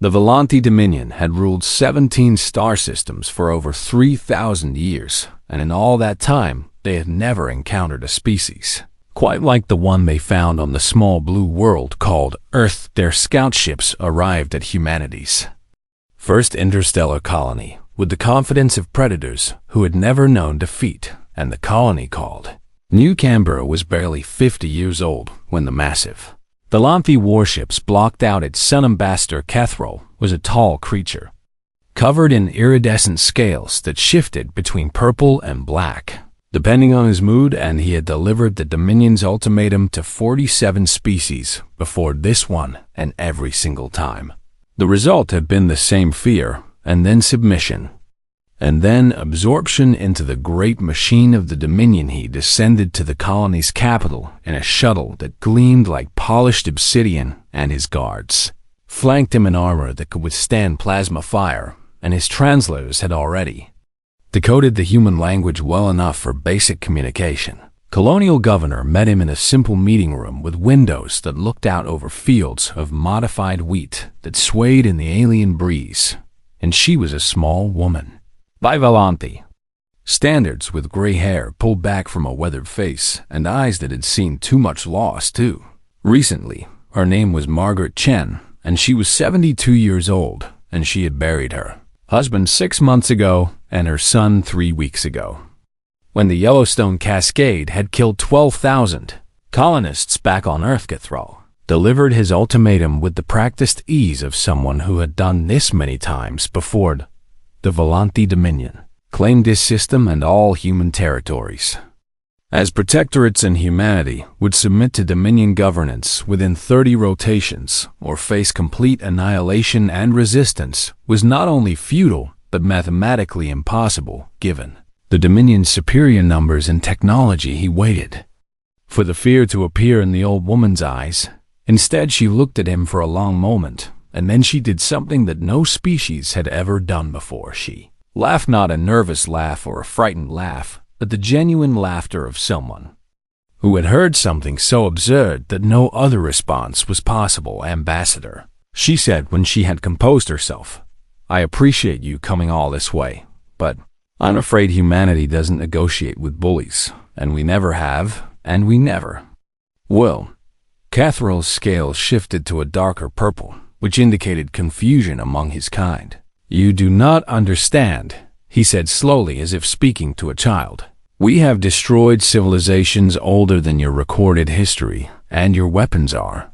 The Volanti Dominion had ruled 17 star systems for over 3,000 years, and in all that time, they had never encountered a species quite like the one they found on the small blue world called Earth. Their scout ships arrived at humanity's first interstellar colony with the confidence of predators who had never known defeat, and the colony called New Canberra was barely 50 years old when the massive Volanti warships blocked out its sun. Ambassador Cathrol was a tall creature, covered in iridescent scales that shifted between purple and black, depending on his mood, and he had delivered the Dominion's ultimatum to 47 species before this one, and every single time the result had been the same: fear, and then submission, and then absorption into the great machine of the Dominion. He descended to the colony's capital in a shuttle that gleamed like polished obsidian, and his guards flanked him in armor that could withstand plasma fire, and his translators had already decoded the human language well enough for basic communication. Colonial Governor met him in a simple meeting room with windows that looked out over fields of modified wheat that swayed in the alien breeze, and she was a small woman by Volanti standards, with gray hair pulled back from a weathered face and eyes that had seen too much loss too recently. Her name was Margaret Chen, and she was 72 years old, and she had buried her husband 6 months ago and her son 3 weeks ago, when the Yellowstone Cascade had killed 12,000 colonists back on Earth. Cathrol delivered his ultimatum with the practiced ease of someone who had done this many times before. The Volanti Dominion claimed his system and all human territories as protectorates, and humanity would submit to Dominion governance within 30 rotations or face complete annihilation, and resistance was not only futile but mathematically impossible given the Dominion's superior numbers and technology. He waited for the fear to appear in the old woman's eyes. Instead, she looked at him for a long moment, and then she did something that no species had ever done before. She laughed, not a nervous laugh or a frightened laugh, but the genuine laughter of someone who had heard something so absurd that no other response was possible. "Ambassador," she said when she had composed herself, "I appreciate you coming all this way, but I'm afraid humanity doesn't negotiate with bullies, and we never have, and we never will." Cathrol's scales shifted to a darker purple, which indicated confusion among his kind. "You do not understand," he said slowly, as if speaking to a child. "We have destroyed civilizations older than your recorded history, and your weapons are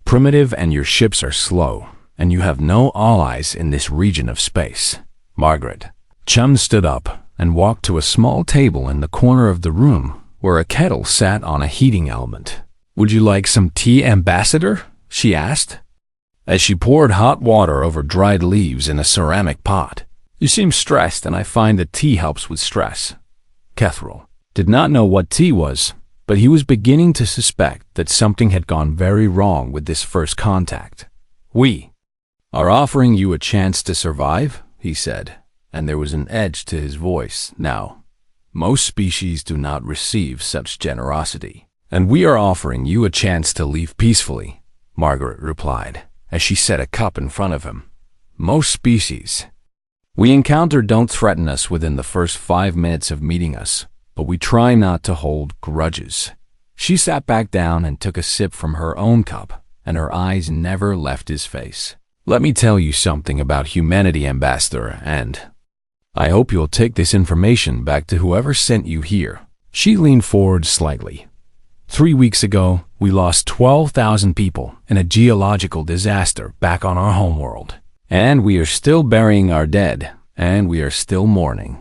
primitive, and your ships are slow, and you have no allies in this region of space." Margaret Chen stood up and walked to a small table in the corner of the room where a kettle sat on a heating element. "Would you like some tea, Ambassador?" she asked, as she poured hot water over dried leaves in a ceramic pot. "You seem stressed, and I find that tea helps with stress." Cathrol did not know what tea was, but he was beginning to suspect that something had gone very wrong with this first contact. "We are offering you a chance to survive," he said, and there was an edge to his voice now. "Most species do not receive such generosity, and we are offering you a chance to leave peacefully," Margaret replied, as she set a cup in front of him. "Most species we encounter don't threaten us within the first 5 minutes of meeting us, but we try not to hold grudges." She sat back down and took a sip from her own cup, and her eyes never left his face. "Let me tell you something about humanity, Ambassador, and I hope you'll take this information back to whoever sent you here." She leaned forward slightly. 3 weeks ago, we lost 12,000 people in a geological disaster back on our homeworld. And we are still burying our dead, and we are still mourning,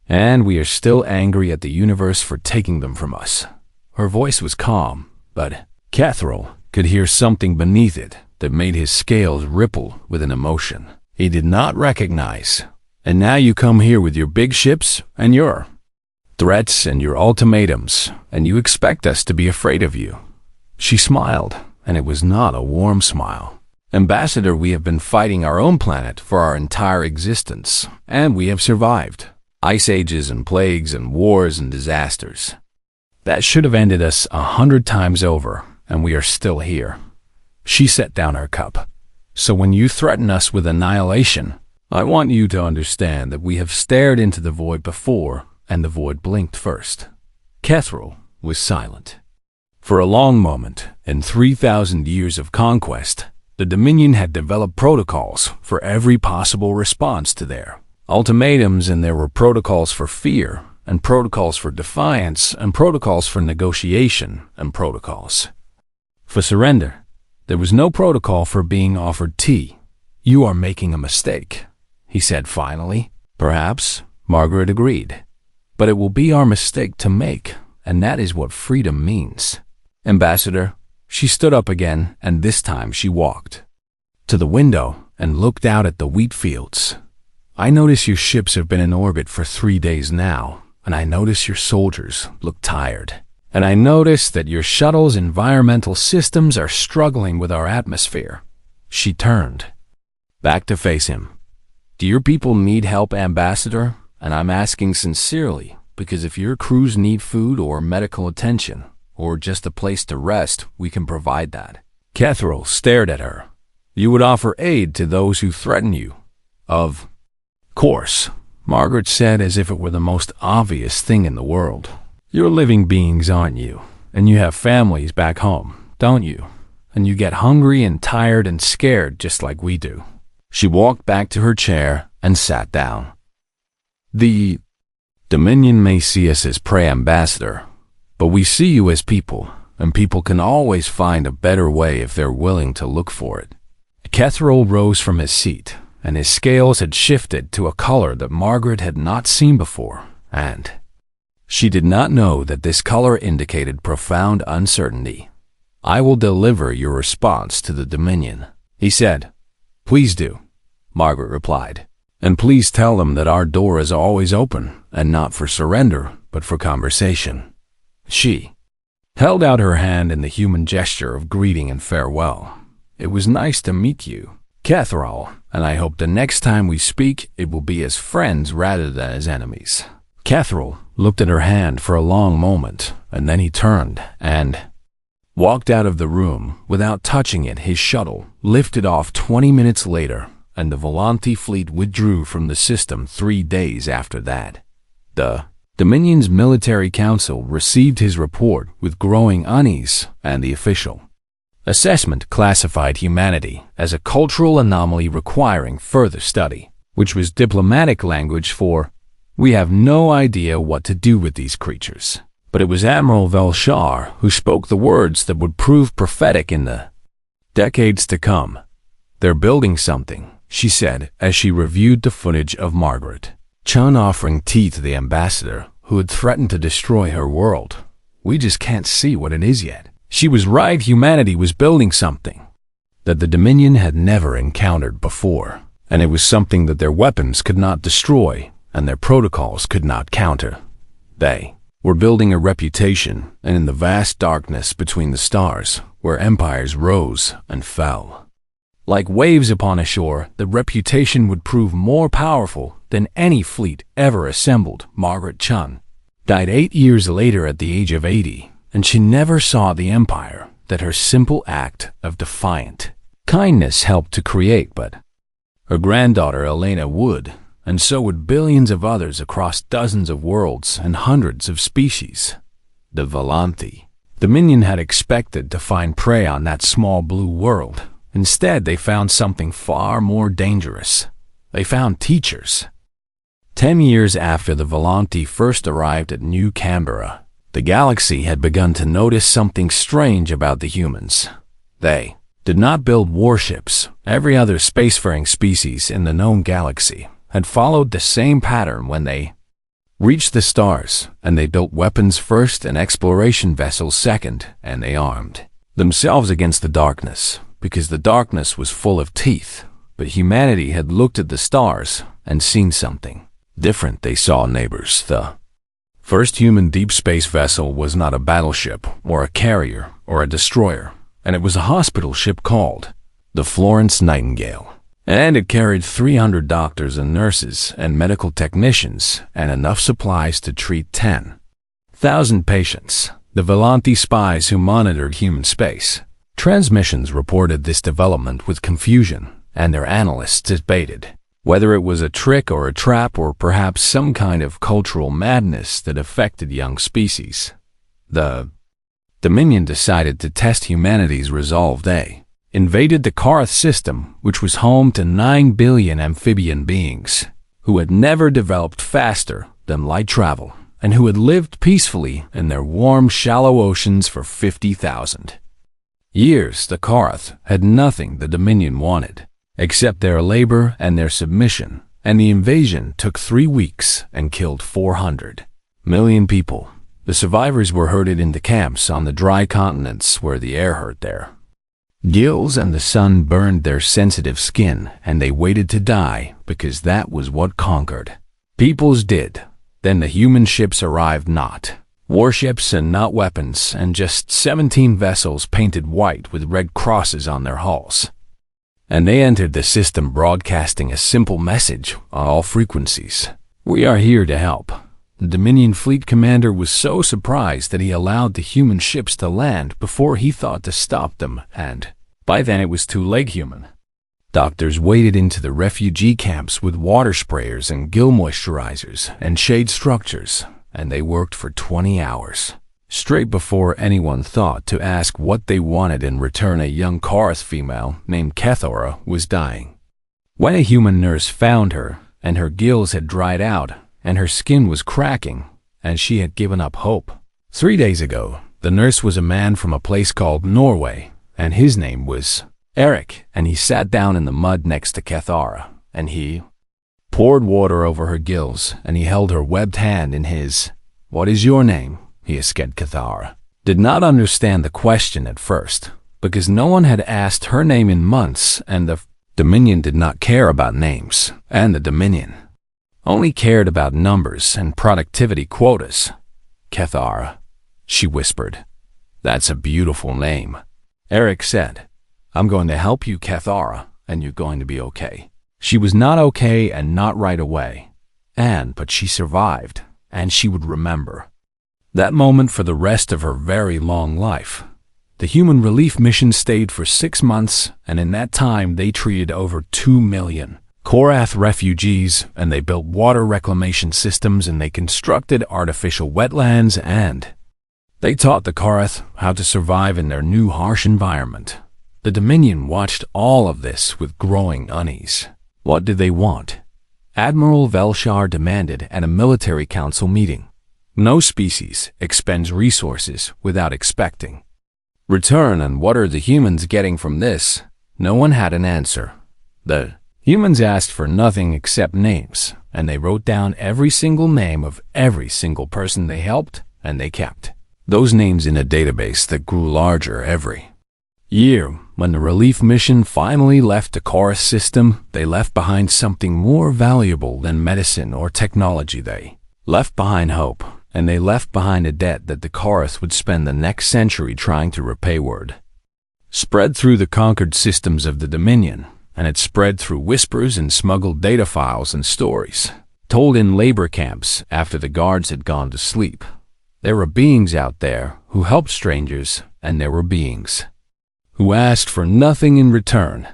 and we are still angry at the universe for taking them from us. Her voice was calm, but Cathrol could hear something beneath it that made his scales ripple with an emotion he did not recognize. "And now you come here with your big ships and your threats and your ultimatums, and you expect us to be afraid of you." She smiled, and it was not a warm smile. "Ambassador, we have been fighting our own planet for our entire existence, and we have survived ice ages and plagues and wars and disasters that should have ended us 100 times over, and we are still here." She set down her cup. So when you threaten us with annihilation, I want you to understand that we have stared into the void before, and the void blinked first. Kethril was silent. For a long moment, in 3,000 years of conquest, the Dominion had developed protocols for every possible response to their ultimatums, and there were protocols for fear, and protocols for defiance, and protocols for negotiation, and protocols for surrender. There was no protocol for being offered tea. "You are making a mistake," he said finally. "Perhaps," Margaret agreed. "But it will be our mistake to make, and that is what freedom means." "Ambassador," she stood up again, and this time she walked to the window and looked out at the wheat fields. "I notice your ships have been in orbit for 3 days now, and I notice your soldiers look tired. And I notice that your shuttle's environmental systems are struggling with our atmosphere." She turned back to face him. "Do your people need help, Ambassador? And I'm asking sincerely, because if your crews need food or medical attention, or just a place to rest, we can provide that." Kethril stared at her. "You would offer aid to those who threaten you?" "Of course," Margaret said, as if it were the most obvious thing in the world. "You're living beings, aren't you? And you have families back home, don't you? And you get hungry and tired and scared just like we do." She walked back to her chair and sat down. "The Dominion may see us as prey, Ambassador, but we see you as people, and people can always find a better way if they're willing to look for it." Kethril rose from his seat, and his scales had shifted to a color that Margaret had not seen before, and she did not know that this color indicated profound uncertainty. "I will deliver your response to the Dominion," he said. "Please do," Margaret replied. "And please tell them that our door is always open, and not for surrender, but for conversation." She held out her hand in the human gesture of greeting and farewell. "It was nice to meet you, Kethril, and I hope the next time we speak, it will be as friends rather than as enemies." Kethril looked at her hand for a long moment, and then he turned and walked out of the room without touching it. His shuttle lifted off 20 minutes later, and the Volanti fleet withdrew from the system 3 days after that. The Dominion's military council received his report with growing unease, and the official assessment classified humanity as a cultural anomaly requiring further study, which was diplomatic language for "we have no idea what to do with these creatures." But it was Admiral Velshar who spoke the words that would prove prophetic in the decades to come. "They're building something," she said as she reviewed the footage of Margaret Chun offering tea to the ambassador who had threatened to destroy her world. "We just can't see what it is yet." She was right. Humanity was building something that the Dominion had never encountered before, and it was something that their weapons could not destroy and their protocols could not counter. They were building a reputation, and in the vast darkness between the stars, where empires rose and fell like waves upon a shore, the reputation would prove more powerful than any fleet ever assembled. Margaret Chun died 8 years later at the age of 80, and she never saw the empire that her simple act of defiant kindness helped to create, but her granddaughter Elena would, and so would billions of others across dozens of worlds and hundreds of species. The Volanti Dominion had expected to find prey on that small blue world. Instead, they found something far more dangerous. They found teachers. 10 years after the Volanti first arrived at New Canberra, the galaxy had begun to notice something strange about the humans. They did not build warships. Every other spacefaring species in the known galaxy had followed the same pattern when they reached the stars, and they built weapons first and exploration vessels second, and they armed themselves against the darkness, because the darkness was full of teeth. But humanity had looked at the stars and seen something different. They saw neighbors. The first human deep space vessel was not a battleship or a carrier or a destroyer, and it was a hospital ship called the Florence Nightingale. And it carried 300 doctors and nurses and medical technicians and enough supplies to treat 10,000 patients. The Volanti spies who monitored human space Transmissions reported this development with confusion, and their analysts debated whether it was a trick or a trap or perhaps some kind of cultural madness that affected young species. The Dominion decided to test humanity's resolve. They invaded the Korath system, which was home to 9 billion amphibian beings who had never developed faster than light travel and who had lived peacefully in their warm, shallow oceans for 50,000 years. The Korath had nothing the Dominion wanted except their labor and their submission, and the invasion took 3 weeks and killed 400 million people. The survivors were herded into camps on the dry continents where the air hurt their gills and the sun burned their sensitive skin, and they waited to die because that was what conquered peoples did. Then the human ships arrived, not warships and not weapons, and just 17 vessels painted white with red crosses on their hulls. And they entered the system broadcasting a simple message on all frequencies: "We are here to help." The Dominion fleet commander was so surprised that he allowed the human ships to land before he thought to stop them, and by then it was too late. Human doctors waded into the refugee camps with water sprayers and gill moisturizers and shade structures, and they worked for 20 hours straight before anyone thought to ask what they wanted in return. A young Korath female named Kethora was dying. When a human nurse found her, and her gills had dried out, and her skin was cracking, and she had given up hope. 3 days ago, the nurse was a man from a place called Norway, and his name was Eric, and he sat down in the mud next to Kethora, and he poured water over her gills, and he held her webbed hand in his. "What is your name?" he asked. Kethora did not understand the question at first, because no one had asked her name in months, and the Dominion did not care about names, and the Dominion only cared about numbers and productivity quotas. "Kethora," she whispered. "That's a beautiful name." Eric said, "I'm going to help you, Kethora, and you're going to be okay." She was not okay, and not right away, but she survived, and she would remember that moment for the rest of her very long life. The human relief mission stayed for 6 months, and in that time they treated over 2 million Korath refugees, and they built water reclamation systems, and they constructed artificial wetlands, and they taught the Korath how to survive in their new harsh environment. The Dominion watched all of this with growing unease. What did they want? Admiral Velshar demanded at a military council meeting. No species expends resources without expecting return, and what are the humans getting from this? No one had an answer. The humans asked for nothing except names, and they wrote down every single name of every single person they helped, and they kept those names in a database that grew larger every year. When the relief mission finally left the Korath system, they left behind something more valuable than medicine or technology. They left behind hope, and they left behind a debt that the Korath would spend the next century trying to repay. Word spread through the conquered systems of the Dominion, and it spread through whispers and smuggled data files and stories told in labor camps after the guards had gone to sleep. There were beings out there who helped strangers, and there were beings who asked for nothing in return,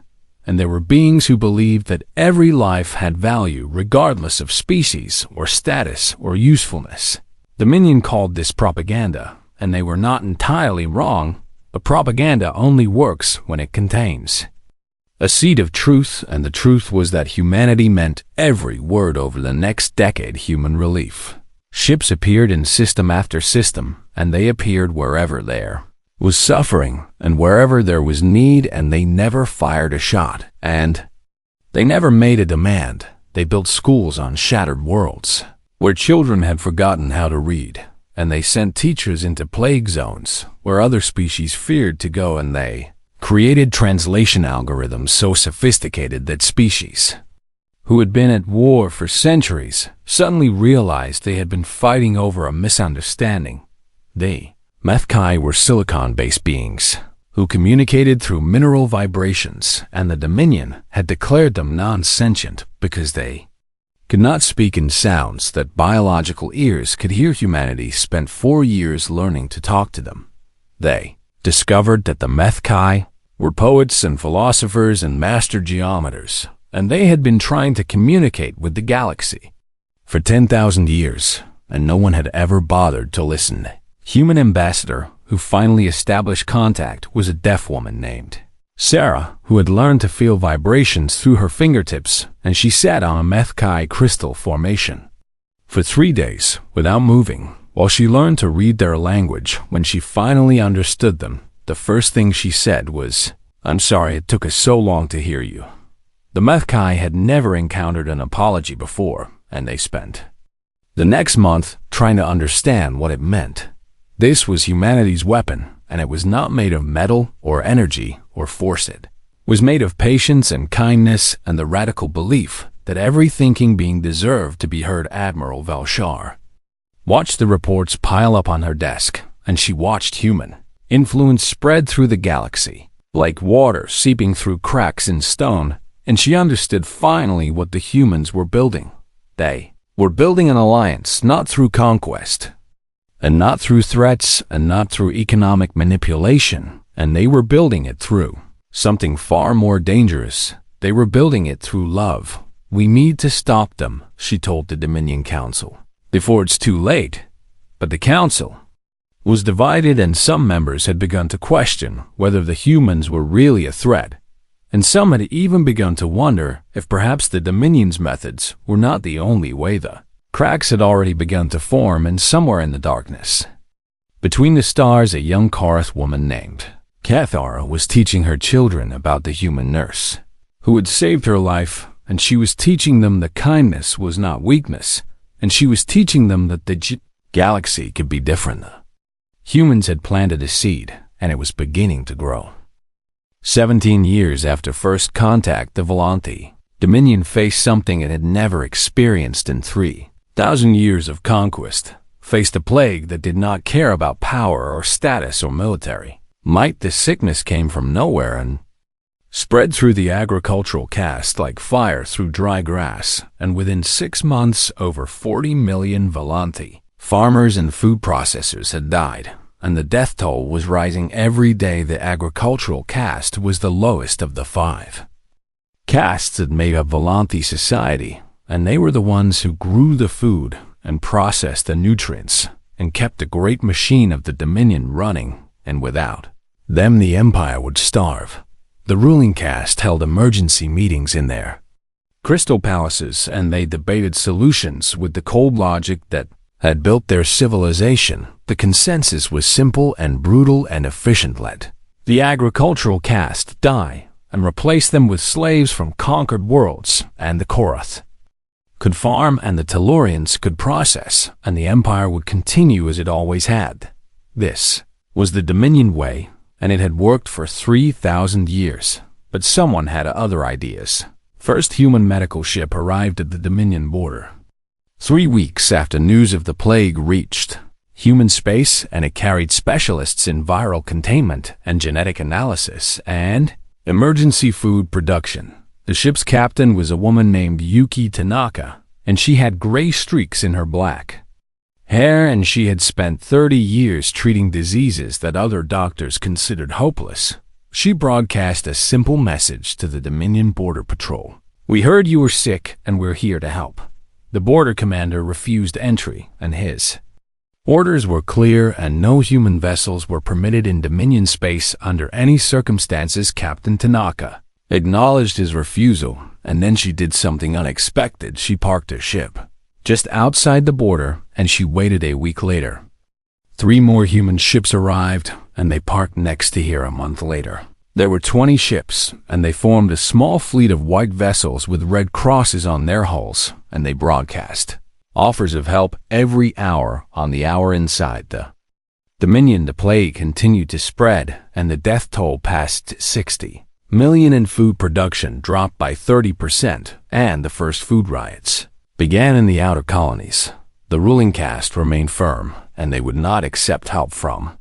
and there were beings who believed that every life had value regardless of species or status or usefulness. Dominion called this propaganda, and they were not entirely wrong, but propaganda only works when it contains a seed of truth, and the truth was that humanity meant every word. Over the next decade, human relief ships appeared in system after system, and they appeared wherever there was suffering and wherever there was need, and they never fired a shot, and they never made a demand. They built schools on shattered worlds where children had forgotten how to read, and they sent teachers into plague zones where other species feared to go, and they created translation algorithms so sophisticated that species who had been at war for centuries suddenly realized they had been fighting over a misunderstanding. They Methkai were silicon-based beings who communicated through mineral vibrations, and the Dominion had declared them non-sentient because they could not speak in sounds that biological ears could hear. Humanity spent 4 years learning to talk to them. They discovered that the Methkai were poets and philosophers and master geometers, and they had been trying to communicate with the galaxy for 10,000 years, and no one had ever bothered to listen. Human ambassador who finally established contact was a deaf woman named Sarah, who had learned to feel vibrations through her fingertips, and she sat on a Methkai crystal formation for 3 days without moving, while she learned to read their language. When she finally understood them, the first thing she said was, "I'm sorry it took us so long to hear you." The Methkai had never encountered an apology before, and they spent the next month trying to understand what it meant. This was humanity's weapon, and it was not made of metal or energy or force. It was made of patience and kindness and the radical belief that every thinking being deserved to be heard. Admiral Valshar watched the reports pile up on her desk, and she watched human influence spread through the galaxy, like water seeping through cracks in stone, and she understood finally what the humans were building. They were building an alliance not through conquest, and not through threats, and not through economic manipulation, and they were building it through something far more dangerous. They were building it through love. "We need to stop them," she told the Dominion Council, "before it's too late." But the council was divided, and some members had begun to question whether the humans were really a threat, and some had even begun to wonder if perhaps the Dominion's methods were not the only way. The cracks had already begun to form, and somewhere in the darkness between the stars, a young Korath woman named Cathara was teaching her children about the human nurse who had saved her life, and she was teaching them that kindness was not weakness, and she was teaching them that the galaxy could be different. Humans had planted a seed, and it was beginning to grow. 17 years after first contact, the Volanthi Dominion faced something it had never experienced in 3,000 years of conquest, faced a plague that did not care about power or status or military might. The sickness came from nowhere and spread through the agricultural caste like fire through dry grass, and within 6 months over 40 million Volanthi farmers and food processors had died, and the death toll was rising every day. The agricultural caste was the lowest of the 5 castes that made up Volanthi society, and they were the ones who grew the food and processed the nutrients and kept the great machine of the Dominion running, and without them the empire would starve. The ruling caste held emergency meetings in their crystal palaces, and they debated solutions with the cold logic that had built their civilization. The consensus was simple and brutal and efficient. Let the agricultural caste die and replace them with slaves from conquered worlds, and the Korath could farm and the Tellurians could process, and the empire would continue as it always had. This was the Dominion way, and it had worked for 3,000 years. But someone had other ideas. First human medical ship arrived at the Dominion border 3 weeks after news of the plague reached human space, and it carried specialists in viral containment and genetic analysis and emergency food production. The ship's captain was a woman named Yuki Tanaka, and she had gray streaks in her black hair, and she had spent 30 years treating diseases that other doctors considered hopeless. She broadcast a simple message to the Dominion Border Patrol. "We heard you were sick, and we're here to help." The border commander refused entry, and his orders were clear, and no human vessels were permitted in Dominion space under any circumstances. Captain Tanaka acknowledged his refusal, and then she did something unexpected. She parked her ship just outside the border, and she waited. A week later, 3 more human ships arrived, and they parked next to her. A month later, there were 20 ships, and they formed a small fleet of white vessels with red crosses on their hulls, and they broadcast offers of help every hour on the hour inside the Dominion. The plague continued to spread, and the death toll passed 60 million, and food production dropped by 30%, and the first food riots began in the outer colonies. The ruling caste remained firm, and they would not accept help from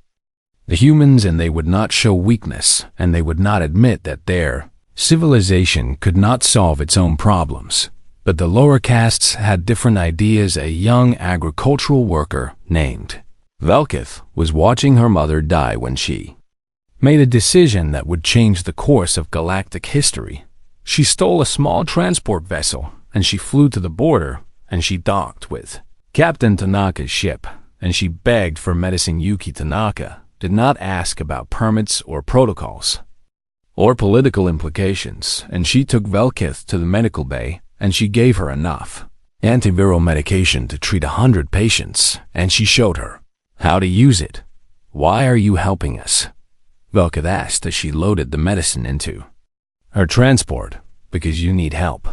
the humans, and they would not show weakness, and they would not admit that their civilization could not solve its own problems. But the lower castes had different ideas. A young agricultural worker named Velkith was watching her mother die when she made a decision that would change the course of galactic history. She stole a small transport vessel, and she flew to the border, and she docked with Captain Tanaka's ship, and she begged for medicine. Yuki Tanaka did not ask about permits or protocols or political implications, and she took Velkith to the medical bay, and she gave her enough antiviral medication to treat 100 patients, and she showed her how to use it. "Why are you helping us?" Velkith asked as she loaded the medicine into her transport. "Because you need help,"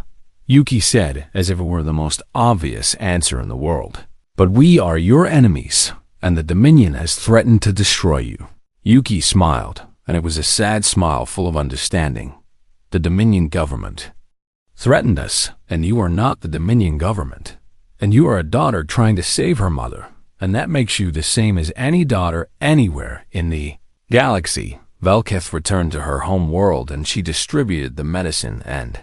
Yuki said, as if it were the most obvious answer in the world. "But we are your enemies, and the Dominion has threatened to destroy you." Yuki smiled, and it was a sad smile full of understanding. "The Dominion government threatened us, and you are not the Dominion government. And you are a daughter trying to save her mother, and that makes you the same as any daughter anywhere in the galaxy." Velkith returned to her home world, and she distributed the medicine, and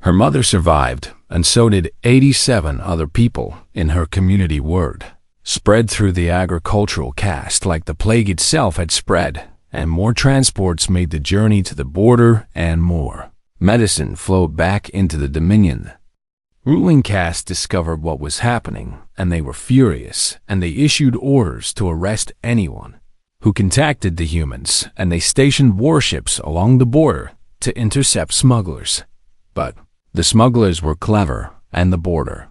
her mother survived, and so did 87 other people in her community. Word spread through the agricultural caste like the plague itself had spread, and more transports made the journey to the border, and more medicine flowed back into the Dominion. Ruling caste discovered what was happening, and they were furious, and they issued orders to arrest anyone who contacted the humans, and they stationed warships along the border to intercept smugglers. But the smugglers were clever, and the border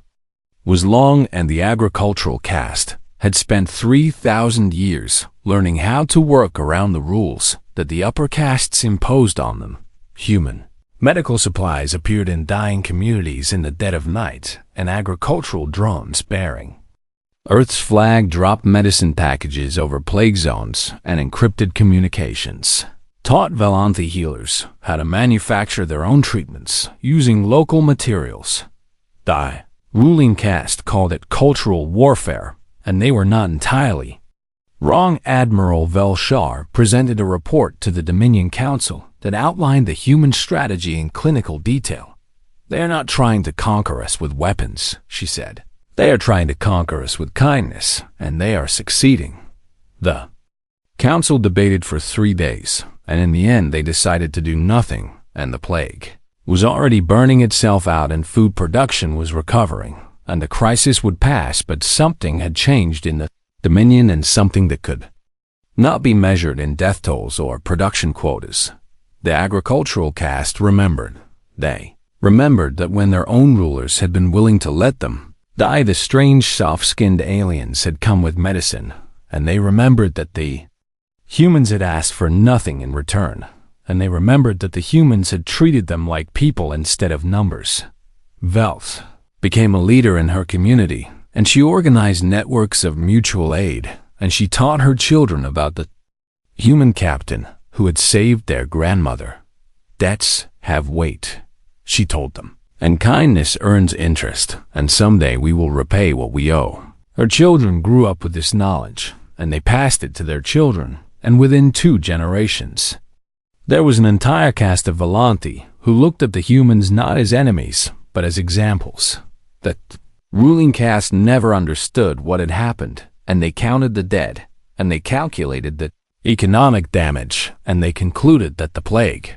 was long, and the agricultural caste had spent 3,000 years learning how to work around the rules that the upper castes imposed on them. Human medical supplies appeared in dying communities in the dead of night, and agricultural drones bearing Earth's flag dropped medicine packages over plague zones, and encrypted communications taught Velanthi healers how to manufacture their own treatments using local materials. The ruling caste called it cultural warfare, and they were not entirely wrong. Admiral Velshar presented a report to the Dominion Council that outlined the human strategy in clinical detail. "They are not trying to conquer us with weapons," she said. "They are trying to conquer us with kindness, and they are succeeding." The council debated for 3 days, and in the end they decided to do nothing, and the plague was already burning itself out, and food production was recovering, and the crisis would pass. But something had changed in the Dominion, and something that could not be measured in death tolls or production quotas. The agricultural caste remembered. They remembered that when their own rulers had been willing to let them die, the strange soft-skinned aliens had come with medicine, and they remembered that the humans had asked for nothing in return, and they remembered that the humans had treated them like people instead of numbers. Velth became a leader in her community, and she organized networks of mutual aid, and she taught her children about the human captain who had saved their grandmother. "Debts have weight," she told them, "and kindness earns interest, and someday we will repay what we owe." Her children grew up with this knowledge, and they passed it to their children, and within 2 generations, there was an entire caste of Velanthi who looked at the humans not as enemies, but as examples. The ruling caste never understood what had happened, and they counted the dead, and they calculated the economic damage, and they concluded that the plague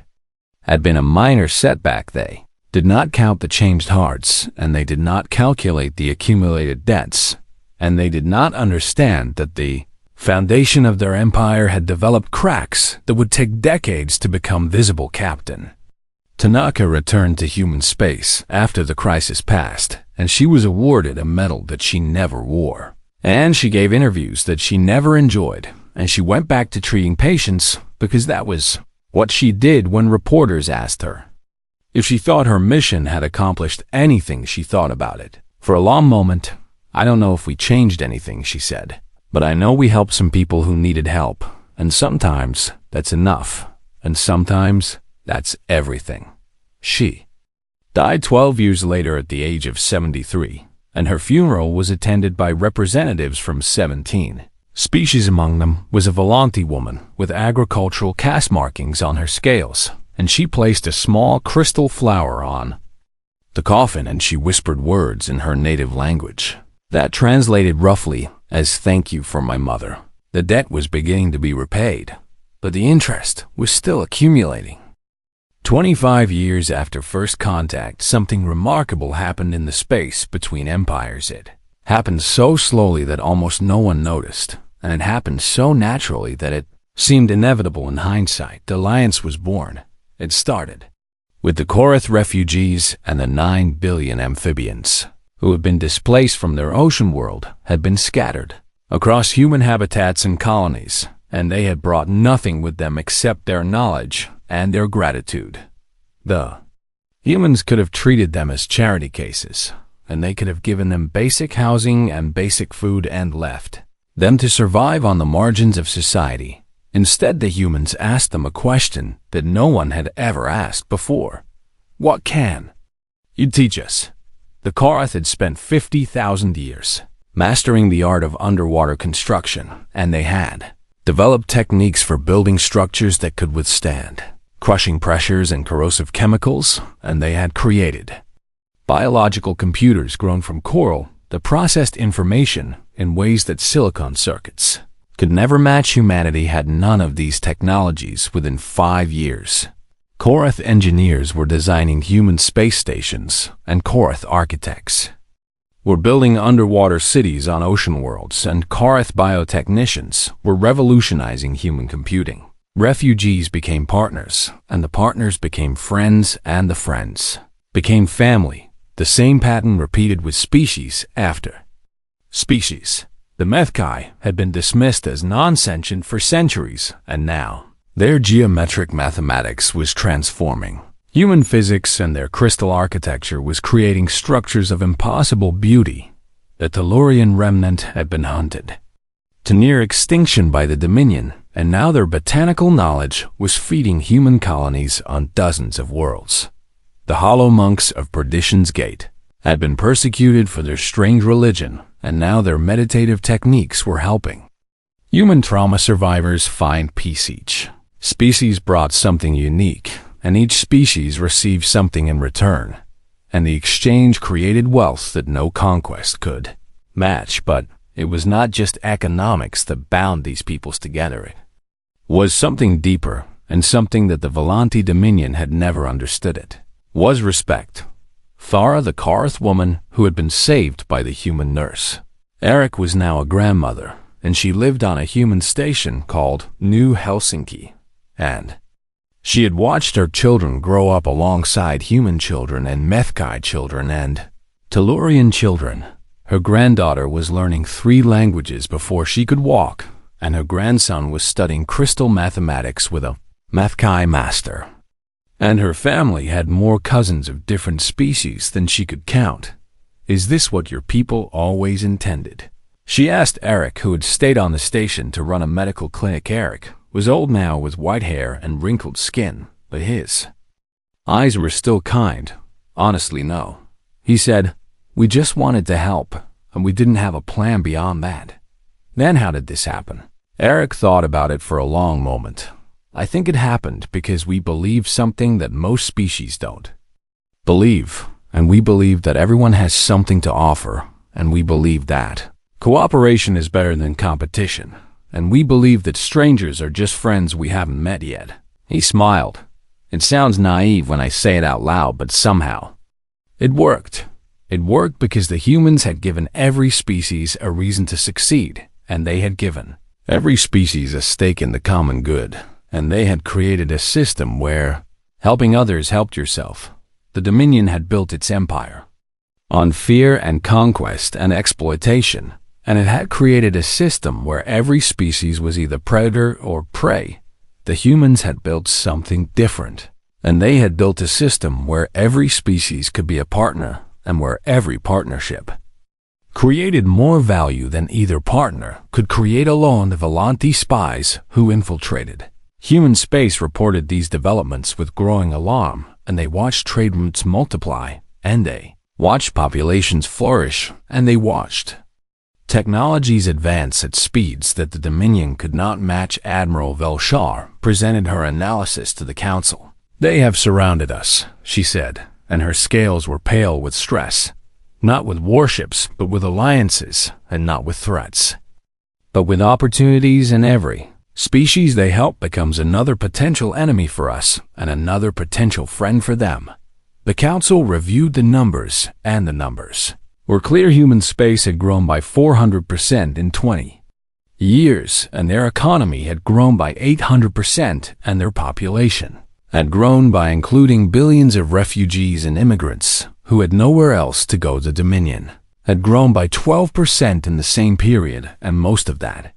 had been a minor setback. They did not count the changed hearts, and they did not calculate the accumulated debts, and they did not understand that the foundation of their empire had developed cracks that would take decades to become visible. Captain Tanaka returned to human space after the crisis passed, and she was awarded a medal that she never wore. And she gave interviews that she never enjoyed, and she went back to treating patients because that was what she did. When reporters asked her if she thought her mission had accomplished anything, she thought about it for a long moment. "I don't know if we changed anything," she said, "but I know we helped some people who needed help, and sometimes that's enough, and sometimes that's everything." She died 12 years later at the age of 73, and her funeral was attended by representatives from 17 species. Among them was a Velanthi woman with agricultural caste markings on her scales, and she placed a small crystal flower on the coffin, and she whispered words in her native language that translated roughly as "Thank you for my mother." The debt was beginning to be repaid. but the interest was still accumulating. 25 years after first contact, something remarkable happened in the space between empires. It happened so slowly that almost no one noticed, and it happened so naturally that it seemed inevitable in hindsight. The alliance was born. It started with the Korath refugees and the 9 billion amphibians who had been displaced from their ocean world, had been scattered across human habitats and colonies, and they had brought nothing with them except their knowledge and their gratitude. The humans could have treated them as charity cases, and they could have given them basic housing and basic food and left them to survive on the margins of society. Instead, the humans asked them a question that no one had ever asked before. What can you teach us? The Korath had spent 50,000 years mastering the art of underwater construction, and they had developed techniques for building structures that could withstand crushing pressures and corrosive chemicals, and they had created biological computers grown from coral that processed information in ways that silicon circuits could never match. Humanity had none of these technologies within 5 years. Korath engineers were designing human space stations, and Korath architects were building underwater cities on ocean worlds, and Korath biotechnicians were revolutionizing human computing. Refugees became partners, and the partners became friends, and the friends became family. The same pattern repeated with species after species. The Methkai had been dismissed as non-sentient for centuries, and now their geometric mathematics was transforming human physics, and their crystal architecture was creating structures of impossible beauty. The Tellurian remnant had been hunted to near extinction by the Dominion, and now their botanical knowledge was feeding human colonies on dozens of worlds. The hollow monks of Perdition's Gate had been persecuted for their strange religion, and now their meditative techniques were helping human trauma survivors find peace. Each species brought something unique, and each species received something in return, and the exchange created wealth that no conquest could match. But it was not just economics that bound these peoples together. It was something deeper, and something that the Volanti Dominion had never understood. It was respect. Thara, the Korath woman who had been saved by the human nurse, Eric, was now a grandmother, and she lived on a human station called New Helsinki, and she had watched her children grow up alongside human children and Methkai children and Tellurian children. Her granddaughter was learning 3 languages before she could walk, and her grandson was studying crystal mathematics with a Methkai master. And her family had more cousins of different species than she could count. Is this what your people always intended? She asked Eric, who had stayed on the station to run a medical clinic. Eric was old now, with white hair and wrinkled skin, but his eyes were still kind. Honestly, no. He said, "We just wanted to help, and we didn't have a plan beyond that." Then how did this happen? Eric thought about it for a long moment. I think it happened because we believe something that most species don't believe, and we believe that everyone has something to offer, and we believe that cooperation is better than competition, and we believe that strangers are just friends we haven't met yet. He smiled. It sounds naive when I say it out loud, but somehow it worked. It worked because the humans had given every species a reason to succeed, and they had given every species a stake in the common good. And they had created a system where helping others helped yourself. The Dominion had built its empire on fear and conquest and exploitation, and it had created a system where every species was either predator or prey. The humans had built something different, and they had built a system where every species could be a partner, and where every partnership created more value than either partner could create alone. The Volanti spies who infiltrated human space reported these developments with growing alarm, and they watched trade routes multiply, and they watched populations flourish, and they watched technologies advance at speeds that the Dominion could not match. Admiral Velshar presented her analysis to the council. "They have surrounded us," she said, and her scales were pale with stress. "Not with warships, but with alliances, and not with threats, but with opportunities in every species they help becomes another potential enemy for us and another potential friend for them. The council reviewed the numbers, and the numbers were clear. Human space had grown by 400% in 20 years, and their economy had grown by 800%, and their population had grown by including billions of refugees and immigrants who had nowhere else to go. The Dominion had grown by 12% in the same period, and most of that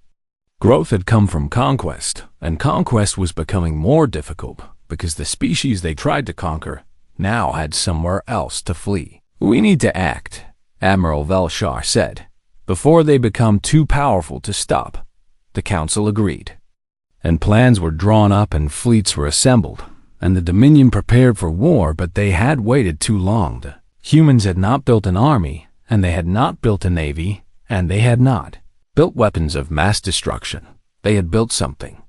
growth had come from conquest, and conquest was becoming more difficult because the species they tried to conquer now had somewhere else to flee. "We need to act," Admiral Velshar said, "before they become too powerful to stop." The council agreed, and plans were drawn up and fleets were assembled, and the Dominion prepared for war, but they had waited too long. The humans had not built an army, and they had not built a navy, and they had not built weapons of mass destruction. They had built something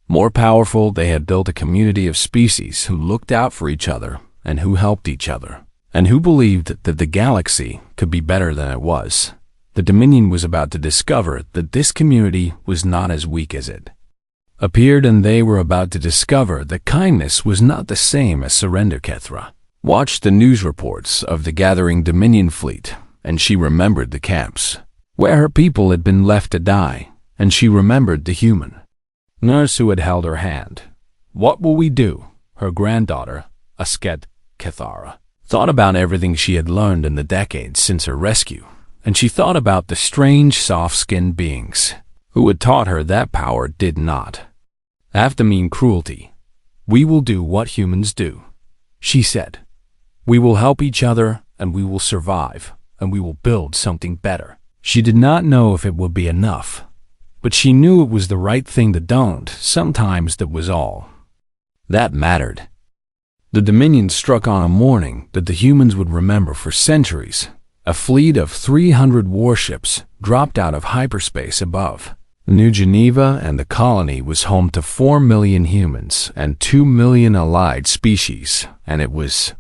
more powerful. They had built a community of species who looked out for each other and who helped each other, and who believed that the galaxy could be better than it was. The Dominion was about to discover that this community was not as weak as it appeared, and they were about to discover that kindness was not the same as surrender. Kethra watched the news reports of the gathering Dominion fleet, and she remembered the camps where her people had been left to die, and she remembered the human nurse who had held her hand. "What will we do?" Her granddaughter, Asket Kethara, thought about everything she had learned in the decades since her rescue, and she thought about the strange soft-skinned beings who had taught her that power did not have to mean cruelty. "We will do what humans do," she said. "We will help each other, and we will survive, and we will build something better." She did not know if it would be enough, but she knew it was the right thing to do. Sometimes that was all that mattered. The Dominion struck on a morning that the humans would remember for centuries. A fleet of 300 warships dropped out of hyperspace above New Geneva, and the colony was home to 4 million humans and 2 million allied species, and it was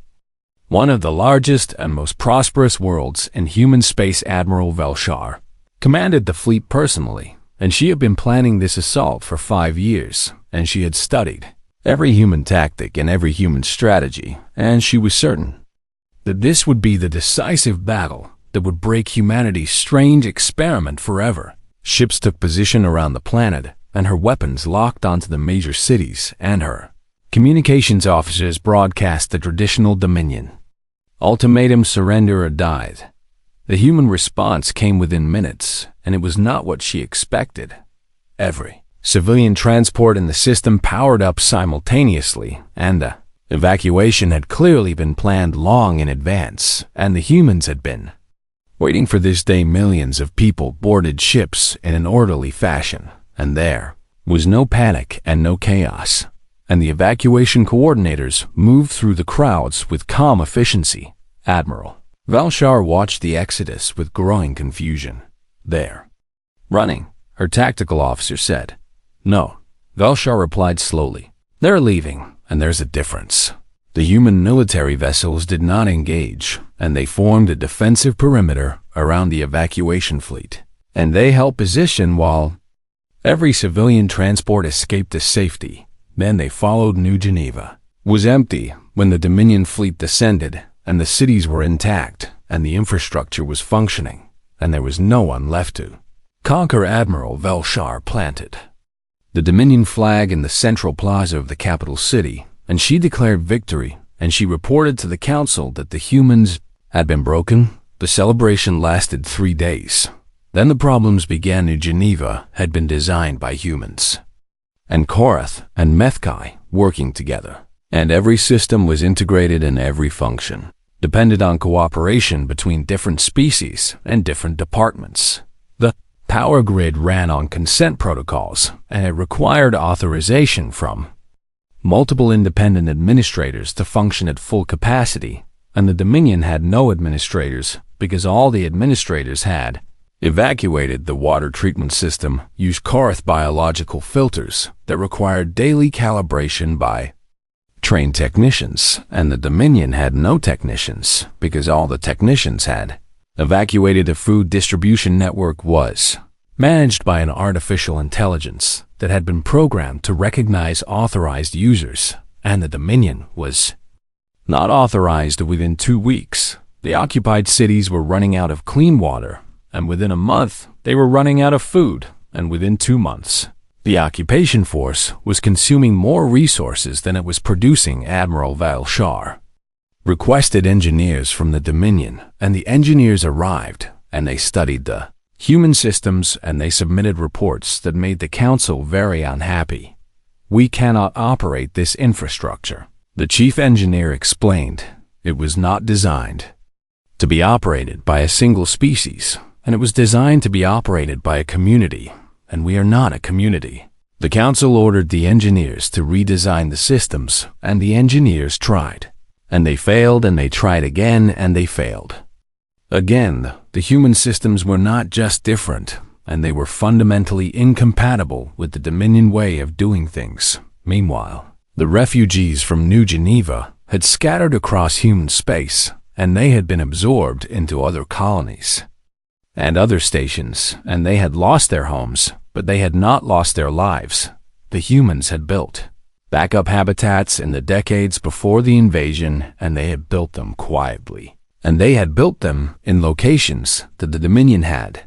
one of the largest and most prosperous worlds in human space. Admiral Velshar commanded the fleet personally, and she had been planning this assault for 5 years, and she had studied every human tactic and every human strategy, and she was certain that this would be the decisive battle that would break humanity's strange experiment forever. Ships took position around the planet, and her weapons locked onto the major cities, and her communications officers broadcast the traditional Dominion ultimatum: surrender or die. The human response came within minutes, and it was not what she expected. Every civilian transport in the system powered up simultaneously, and the evacuation had clearly been planned long in advance, and the humans had been waiting for this day. Millions of people boarded ships in an orderly fashion, and there was no panic and no chaos, and the evacuation coordinators moved through the crowds with calm efficiency. Admiral Velshar watched the exodus with growing confusion. "They're running," her tactical officer said. "No," Velshar replied slowly. "They're leaving, and there's a difference. The human military vessels did not engage, and they formed a defensive perimeter around the evacuation fleet, and they held position while every civilian transport escaped to safety. Then they followed. New Geneva was empty when the Dominion fleet descended, and the cities were intact, and the infrastructure was functioning, and there was no one left to conquer. Admiral Velshar planted the Dominion flag in the central plaza of the capital city, and she declared victory, and she reported to the council that the humans had been broken. The celebration lasted 3 days. Then the problems began. New Geneva had been designed by humans, and Korath and Methkai working together, and every system was integrated, and every function depended on cooperation between different species and different departments. The power grid ran on consent protocols, and it required authorization from multiple independent administrators to function at full capacity, and the Dominion had no administrators because all the administrators had evacuated. The water treatment system used Korath biological filters that required daily calibration by trained technicians, and the Dominion had no technicians because all the technicians had evacuated. A food distribution network was managed by an artificial intelligence that had been programmed to recognize authorized users, and the Dominion was not authorized. Within 2 weeks. The occupied cities were running out of clean water, and within a month, they were running out of food, and within 2 months, the occupation force was consuming more resources than it was producing. Admiral Valshar requested engineers from the Dominion, and the engineers arrived, and they studied the human systems, and they submitted reports that made the Council very unhappy. "We cannot operate this infrastructure," the chief engineer explained. "It was not designed to be operated by a single species, and it was designed to be operated by a community, and we are not a community." The Council ordered the engineers to redesign the systems, and the engineers tried. And they failed, and they tried again, and they failed. Again, the human systems were not just different, and they were fundamentally incompatible with the Dominion way of doing things. Meanwhile, the refugees from New Geneva had scattered across human space, and they had been absorbed into other colonies and other stations, and they had lost their homes, but they had not lost their lives. The humans had built backup habitats in the decades before the invasion, and they had built them quietly. And they had built them in locations that the Dominion had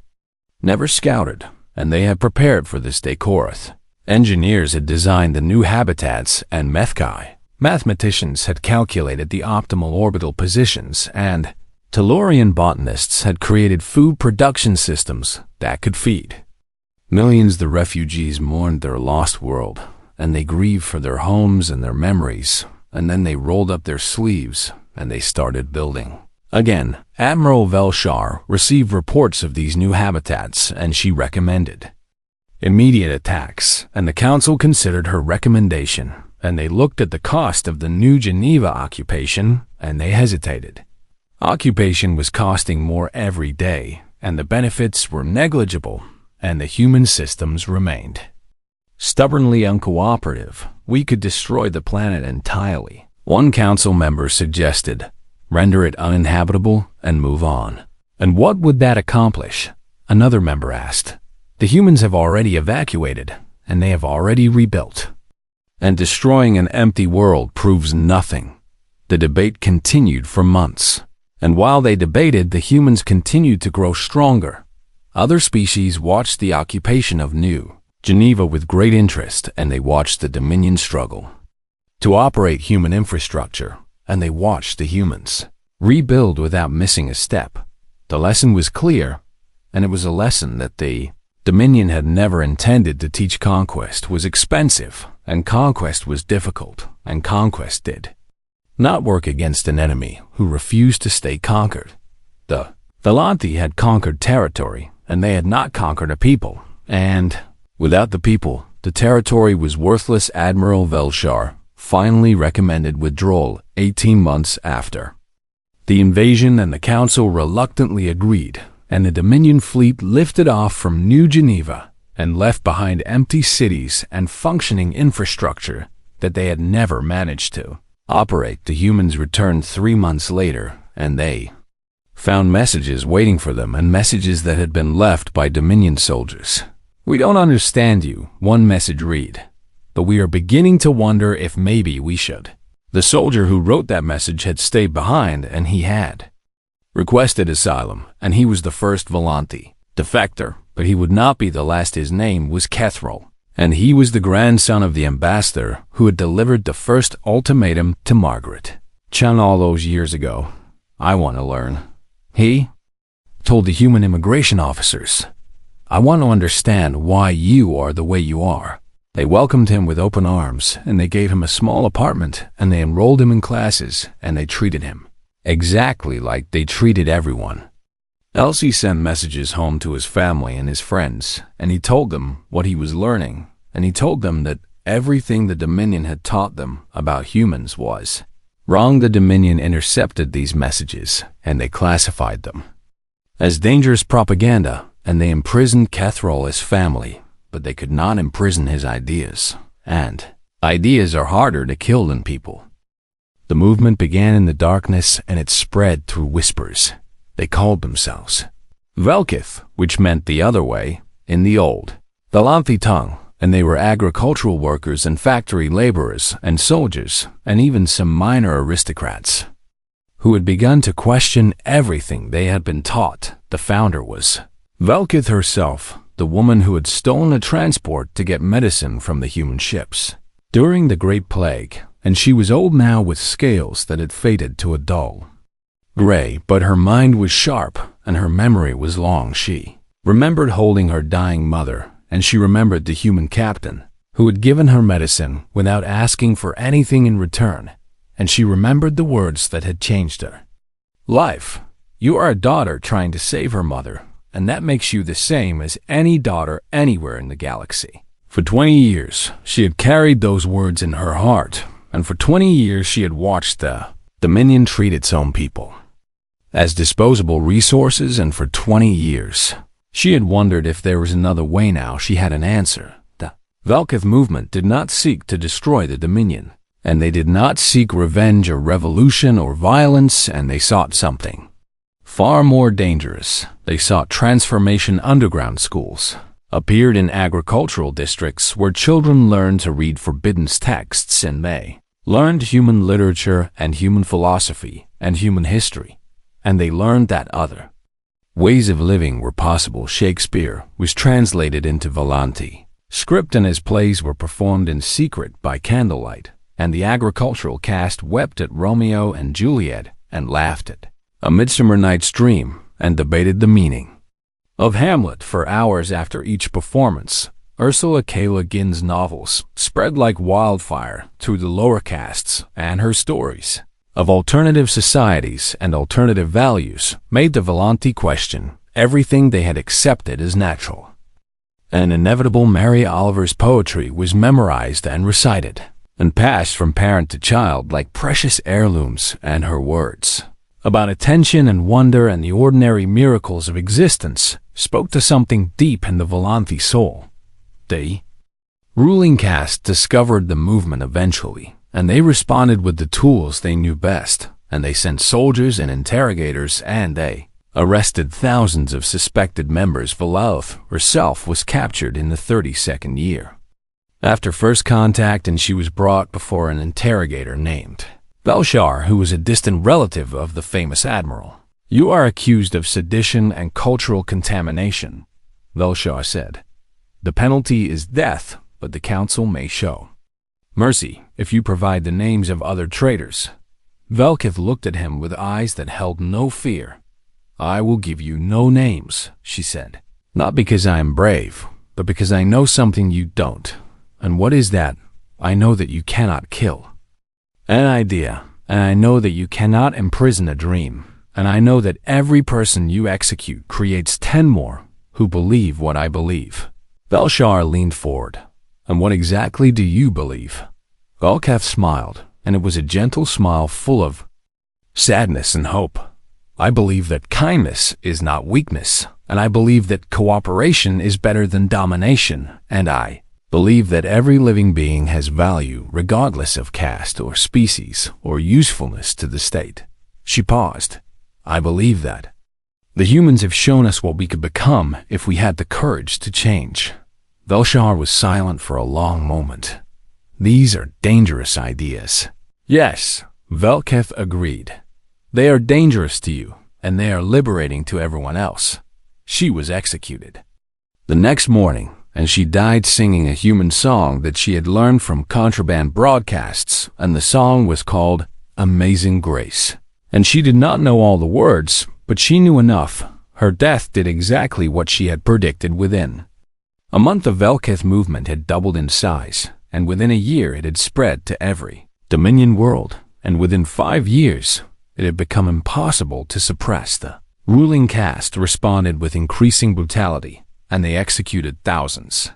never scouted, and they had prepared for this Decorath. Engineers had designed the new habitats, and mathematicians had calculated the optimal orbital positions, and Tellurian botanists had created food production systems that could feed millions. The refugees mourned their lost world, and they grieved for their homes and their memories, and then they rolled up their sleeves, and they started building. Again, Admiral Velshar received reports of these new habitats, and she recommended immediate attacks, and the Council considered her recommendation, and they looked at the cost of the New Geneva occupation, and they hesitated. Occupation was costing more every day, and the benefits were negligible, and the human systems remained stubbornly uncooperative. "We could destroy the planet entirely," one Council member suggested. "Render it uninhabitable and move on." "And what would that accomplish?" another member asked. "The humans have already evacuated, and they have already rebuilt. And destroying an empty world proves nothing." The debate continued for months, and while they debated, the humans continued to grow stronger. Other species watched the occupation of New Geneva with great interest, and they watched the Dominion struggle to operate human infrastructure, and they watched the humans rebuild without missing a step. The lesson was clear, and it was a lesson that the Dominion had never intended to teach. Conquest was expensive, and conquest was difficult, and conquest did not work against an enemy who refused to stay conquered. The Valanthi had conquered territory, and they had not conquered a people, and without the people, the territory was worthless. Admiral Velshar finally recommended withdrawal 18 months after the invasion, and the Council reluctantly agreed, and the Dominion fleet lifted off from New Geneva and left behind empty cities and functioning infrastructure that they had never managed to operate. The humans returned 3 months later, and they found messages waiting for them, and messages that had been left by Dominion soldiers. "We don't understand you," one message read, "but we are beginning to wonder if maybe we should." The soldier who wrote that message had stayed behind, and he had requested asylum, and he was the first Valanthi defector, but he would not be the last. His name was Kethrol, and he was the grandson of the ambassador who had delivered the first ultimatum to Margaret Chan all those years ago. "I want to learn," he told the human immigration officers. "I want to understand why you are the way you are." They welcomed him with open arms, and they gave him a small apartment, and they enrolled him in classes, and they treated him exactly like they treated everyone. Elsie sent messages home to his family and his friends, and he told them what he was learning, and he told them that everything the Dominion had taught them about humans was wrong. The Dominion intercepted these messages, and they classified them as dangerous propaganda, and they imprisoned Kethrol's family, but they could not imprison his ideas, and ideas are harder to kill than people. The movement began in the darkness, and it spread through whispers. They called themselves Velkith, which meant the other way, in the old Valanthi tongue, and they were agricultural workers and factory laborers and soldiers and even some minor aristocrats who had begun to question everything they had been taught. The founder was Velkith herself, the woman who had stolen a transport to get medicine from the human ships during the Great Plague, and she was old now with scales that had faded to a dull gray, but her mind was sharp and her memory was long. She remembered holding her dying mother, and she remembered the human captain who had given her medicine without asking for anything in return, and she remembered the words that had changed her life. You are a daughter trying to save her mother, and that makes you the same as any daughter anywhere in the galaxy. For 20 years, she had carried those words in her heart, and for 20 years she had watched the Dominion treat its own people as disposable resources, and for 20 years she had wondered if there was another way. Now she had an answer. The Velkith movement did not seek to destroy the Dominion, and they did not seek revenge or revolution or violence, and they sought something far more dangerous. They sought transformation. Underground schools appeared in agricultural districts where children learned to read forbidden texts, and they learned human literature and human philosophy and human history, and they learned that other ways of living were possible. Shakespeare was translated into Valanthi script, and his plays were performed in secret by candlelight, and the agricultural caste wept at Romeo and Juliet and laughed at A Midsummer Night's Dream and debated the meaning of Hamlet for hours after each performance. Ursula K. Le Guin's novels spread like wildfire through the lower castes, and her stories of alternative societies and alternative values made the Valanthi question everything they had accepted as natural and inevitable. Mary Oliver's poetry was memorized and recited and passed from parent to child like precious heirlooms, and her words about attention and wonder and the ordinary miracles of existence spoke to something deep in the Valanthi soul. The ruling caste discovered the movement eventually, and they responded with the tools they knew best, and they sent soldiers and interrogators, and they arrested thousands of suspected members. Valalth herself was captured in the 32nd year after first contact, and she was brought before an interrogator named Belshar, who was a distant relative of the famous admiral. You are accused of sedition and cultural contamination, Belshar said. The penalty is death, but the council may show mercy if you provide the names of other traitors. Velkith looked at him with eyes that held no fear. I will give you no names, she said. Not because I am brave, but because I know something you don't. And what is that? I know that you cannot kill an idea, and I know that you cannot imprison a dream, and I know that every person you execute creates 10 more who believe what I believe. Belshar leaned forward. And what exactly do you believe? Velkith smiled, and it was a gentle smile full of sadness and hope. I believe that kindness is not weakness, and I believe that cooperation is better than domination, and I believe that every living being has value regardless of caste or species or usefulness to the state. She paused. I believe that the humans have shown us what we could become if we had the courage to change. Velshar was silent for a long moment. These are dangerous ideas. Yes, Velkith agreed. They are dangerous to you, and they are liberating to everyone else. She was executed the next morning, and she died singing a human song that she had learned from contraband broadcasts, and the song was called Amazing Grace. And she did not know all the words, but she knew enough. Her death did exactly what she had predicted. Within a month, the Velkith movement had doubled in size, and within a year it had spread to every Dominion world, and within 5 years it had become impossible to suppress. The ruling caste responded with increasing brutality, and they executed thousands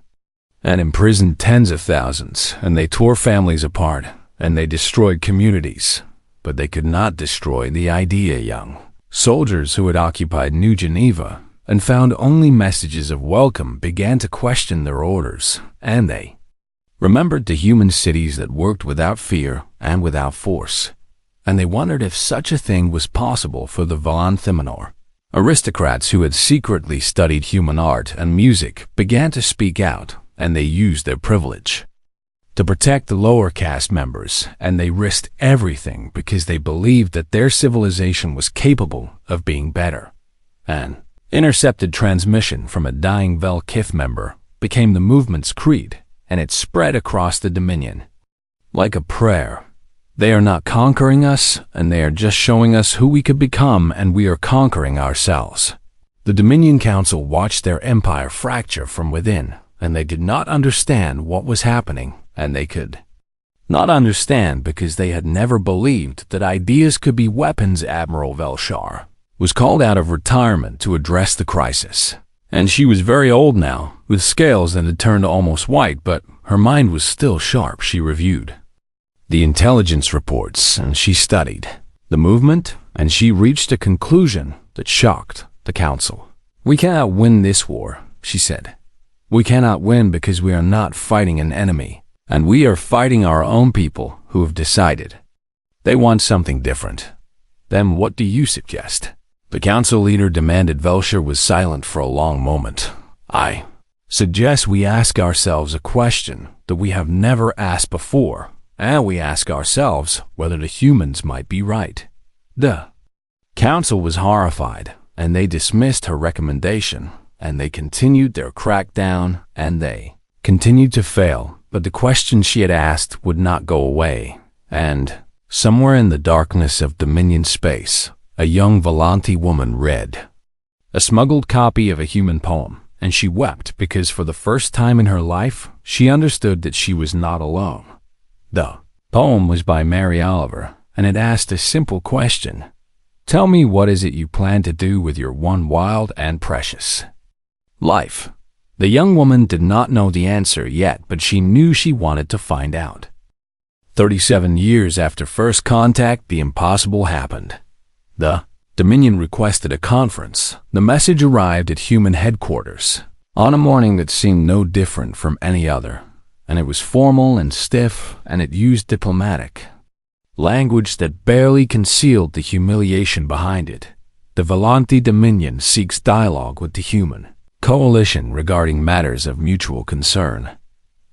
and imprisoned tens of thousands, and they tore families apart, and they destroyed communities. But they could not destroy the idea. Young soldiers who had occupied New Geneva and found only messages of welcome began to question their orders, and they remembered the human cities that worked without fear and without force, and they wondered if such a thing was possible for the Valanthimanor. Aristocrats who had secretly studied human art and music began to speak out, and they used their privilege to protect the lower caste members, and they risked everything because they believed that their civilization was capable of being better. An intercepted transmission from a dying Vel-Kith member became the movement's creed, and it spread across the Dominion like a prayer. They are not conquering us, and they are just showing us who we could become, and we are conquering ourselves. The Dominion Council watched their empire fracture from within, and they did not understand what was happening, and they could not understand because they had never believed that ideas could be weapons. Admiral Velshar was called out of retirement to address the crisis, and she was very old now, with scales that had turned almost white, but her mind was still sharp. She reviewed the intelligence reports, and she studied the movement, and she reached a conclusion that shocked the council. "We cannot win this war," she said. "We cannot win because we are not fighting an enemy, and we are fighting our own people who have decided they want something different. Then what do you suggest?" The council leader demanded. Velshar was silent for a long moment. "I suggest we ask ourselves a question that we have never asked before, and we ask ourselves whether the humans might be right." The council was horrified, and they dismissed her recommendation, and they continued their crackdown, and they continued to fail, but the question she had asked would not go away. And somewhere in the darkness of Dominion space, a young Volanti woman read a smuggled copy of a human poem, and she wept because for the first time in her life, she understood that she was not alone. The poem was by Mary Oliver, and it asked a simple question. "Tell me, what is it you plan to do with your one wild and precious life?" The young woman did not know the answer yet, but she knew she wanted to find out. 37 years after first contact, the impossible happened. The Dominion requested a conference. The message arrived at human headquarters on a morning that seemed no different from any other, and it was formal and stiff, and it used diplomatic language that barely concealed the humiliation behind it. "The Volanti Dominion seeks dialogue with the human coalition regarding matters of mutual concern."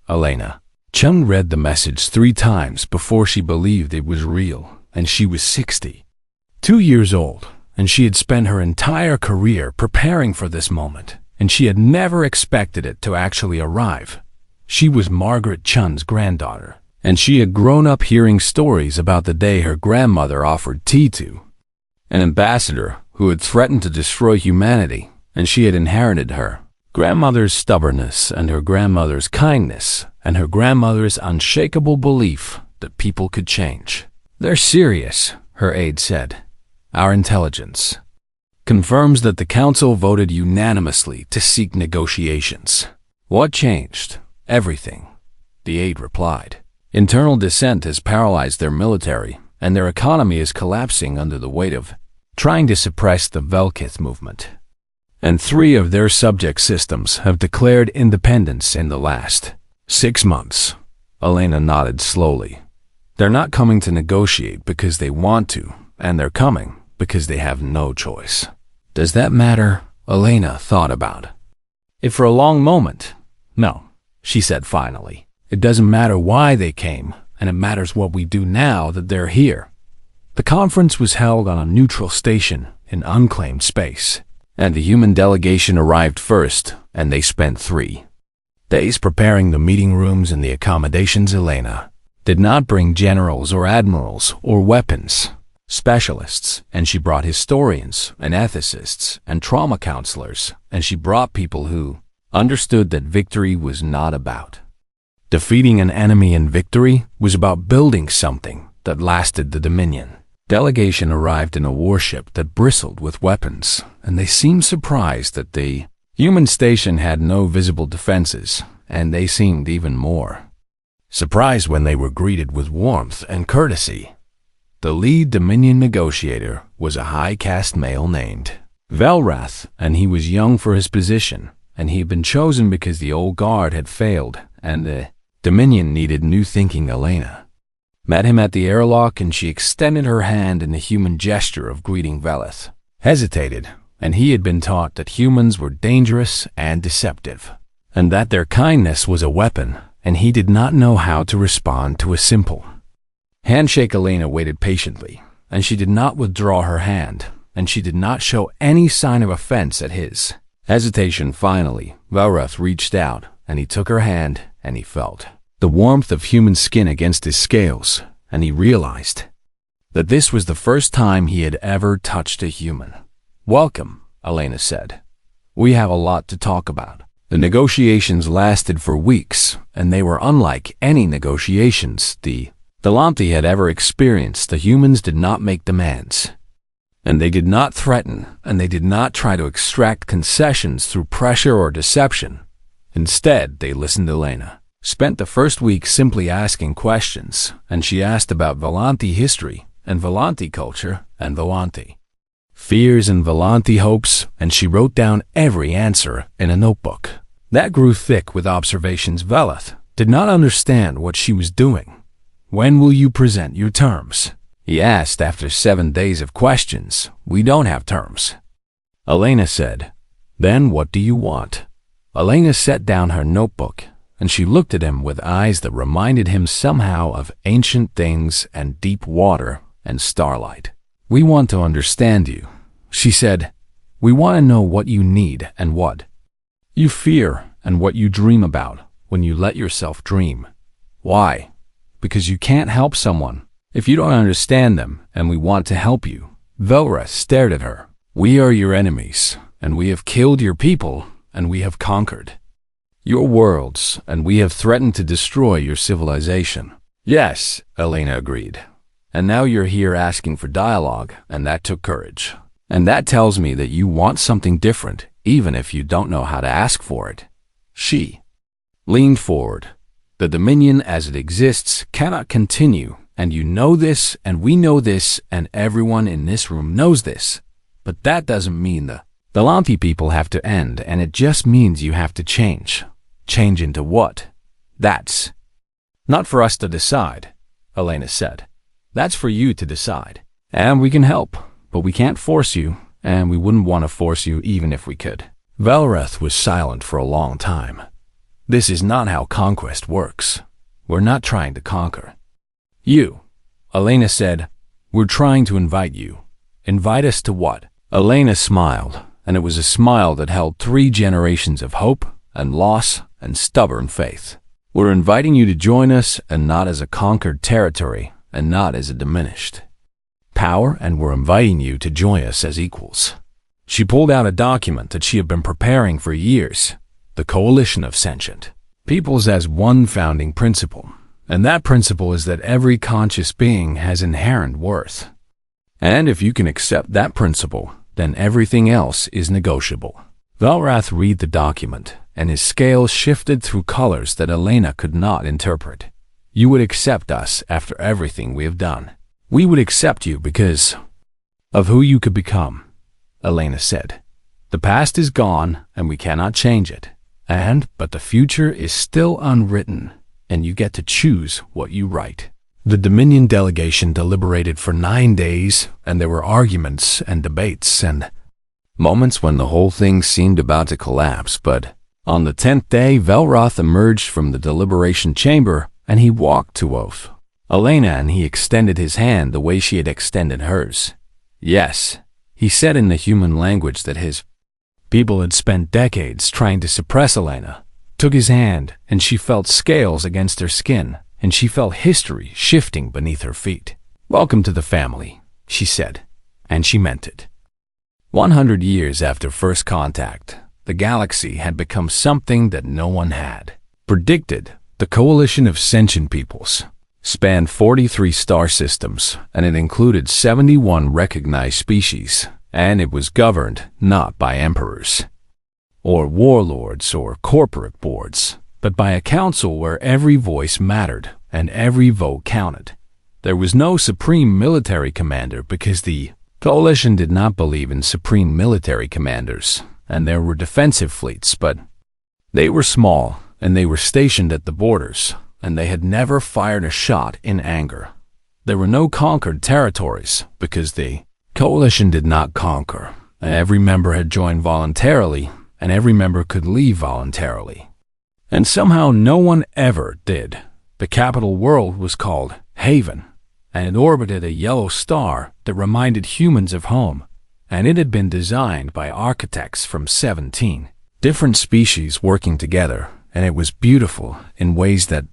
Elena Chung read the message 3 times before she believed it was real, and she was 62 years old, and she had spent her entire career preparing for this moment, and she had never expected it to actually arrive. She was Margaret Chun's granddaughter, and she had grown up hearing stories about the day her grandmother offered tea to an ambassador who had threatened to destroy humanity, and she had inherited her grandmother's stubbornness and her grandmother's kindness and her grandmother's unshakable belief that people could change. "They're serious," her aide said. "Our intelligence confirms that the council voted unanimously to seek negotiations." "What changed?" "Everything," the aide replied. "Internal dissent has paralyzed their military, and their economy is collapsing under the weight of trying to suppress the Vel-Kith movement. And 3 of their subject systems have declared independence in the last 6 months." Elena nodded slowly. "They're not coming to negotiate because they want to, and they're coming because they have no choice." "Does that matter?" Elena thought about it for a long moment. "No," she said finally. "It doesn't matter why they came, and it matters what we do now that they're here." The conference was held on a neutral station in unclaimed space, and the human delegation arrived first, and they spent 3 days preparing the meeting rooms and the accommodations. Elena did not bring generals or admirals or weapons specialists, and she brought historians and ethicists and trauma counselors, and she brought people who understood that victory was not about defeating an enemy, and victory was about building something that lasted. The Dominion delegation arrived in a warship that bristled with weapons, and they seemed surprised that the human station had no visible defenses, and they seemed even more surprised when they were greeted with warmth and courtesy. The lead Dominion negotiator was a high-caste male named Velrath, and he was young for his position, and he had been chosen because the old guard had failed, and the Dominion needed new thinking. Elena met him at the airlock, and she extended her hand in a human gesture of greeting. Veleth hesitated, and he had been taught that humans were dangerous and deceptive, and that their kindness was a weapon, and he did not know how to respond to a simple handshake. Elena waited patiently, and she did not withdraw her hand, and she did not show any sign of offense at his hesitation. Finally, Velroth reached out, and he took her hand, and he felt the warmth of human skin against his scales, and he realized that this was the first time he had ever touched a human. "Welcome," Elena said. "We have a lot to talk about." The negotiations lasted for weeks, and they were unlike any negotiations the Delanti had ever experienced. The humans did not make demands, and they did not threaten, and they did not try to extract concessions through pressure or deception. Instead, they listened. Elena spent the first week simply asking questions, and she asked about Volanti history, and Volanti culture, and Volanti fears and Volanti hopes, and she wrote down every answer in a notebook that grew thick with observations. Velroth did not understand what she was doing. "When will you present your terms?" he asked after 7 days of questions. "We don't have terms," Elena said. "Then what do you want?" Elena set down her notebook, and she looked at him with eyes that reminded him somehow of ancient things and deep water and starlight. "We want to understand you," she said. "We want to know what you need and what you fear and what you dream about when you let yourself dream. Why? Because you can't help someone if you don't understand them, and we want to help you." Velroth stared at her. "We are your enemies, and we have killed your people, and we have conquered your worlds, and we have threatened to destroy your civilization." "Yes," Elena agreed. "And now you're here asking for dialogue, and that took courage. And that tells me that you want something different, even if you don't know how to ask for it." She leaned forward. "The Dominion as it exists cannot continue, and you know this, and we know this, and everyone in this room knows this. But that doesn't mean the Delanti people have to end, and it just means you have to change. Change into what? That's not for us to decide," Elena said. "That's for you to decide. And we can help, but we can't force you, and we wouldn't want to force you even if we could." Velroth was silent for a long time. "This is not how conquest works. We're not trying to conquer you," Elena said. "We're trying to invite you." "Invite us to what?" Elena smiled, and it was a smile that held 3 generations of hope and loss and stubborn faith. "We're inviting you to join us, and not as a conquered territory, and not as a diminished power, and we're inviting you to join us as equals." She pulled out a document that she had been preparing for years, the Coalition of Sentient Peoples as one founding principle, and that principle is that every conscious being has inherent worth. And if you can accept that principle, then everything else is negotiable. Velroth read the document, and his scales shifted through colors that Elena could not interpret. "You would accept us after everything we have done. We would accept you because of who you could become," Elena said. "The past is gone, and we cannot change it. But the future is still unwritten, and you get to choose what you write." The Dominion delegation deliberated for 9 days, and there were arguments and debates and moments when the whole thing seemed about to collapse. But on the 10th day, Velroth emerged from the deliberation chamber, and he walked to Oath Elena, and he extended his hand the way she had extended hers. "Yes," he said in the human language that his people had spent decades trying to suppress. Elena took his hand, and she felt scales against her skin, and she felt history shifting beneath her feet. "Welcome to the family," she said, and she meant it. 100 years after first contact, the galaxy had become something that no one had predicted. The Coalition of Sentient Peoples spanned 43 star systems, and it included 71 recognized species, and it was governed not by emperors or warlords or corporate boards, but by a council where every voice mattered and every vote counted. There was no supreme military commander because the Coalition did not believe in supreme military commanders, and there were defensive fleets, but they were small, and they were stationed at the borders, and they had never fired a shot in anger. There were no conquered territories because the Coalition did not conquer, Every member had joined voluntarily, and every member could leave voluntarily. And somehow no one ever did. The capital world was called Haven, and it orbited a yellow star that reminded humans of home, and it had been designed by architects from 17 different species working together, and it was beautiful in ways that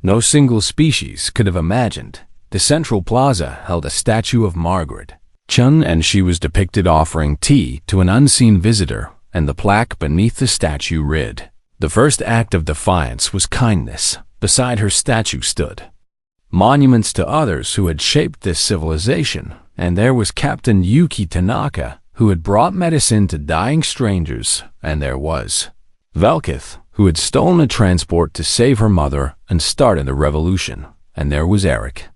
no single species could have imagined. The central plaza held a statue of Margaret Chun, and she was depicted offering tea to an unseen visitor, and the plaque beneath the statue read, "The first act of defiance was kindness." Beside her statue stood monuments to others who had shaped this civilization, and there was Captain Yuki Tanaka, who had brought medicine to dying strangers, and there was Velkith, who had stolen a transport to save her mother and started a revolution, and there was Eric,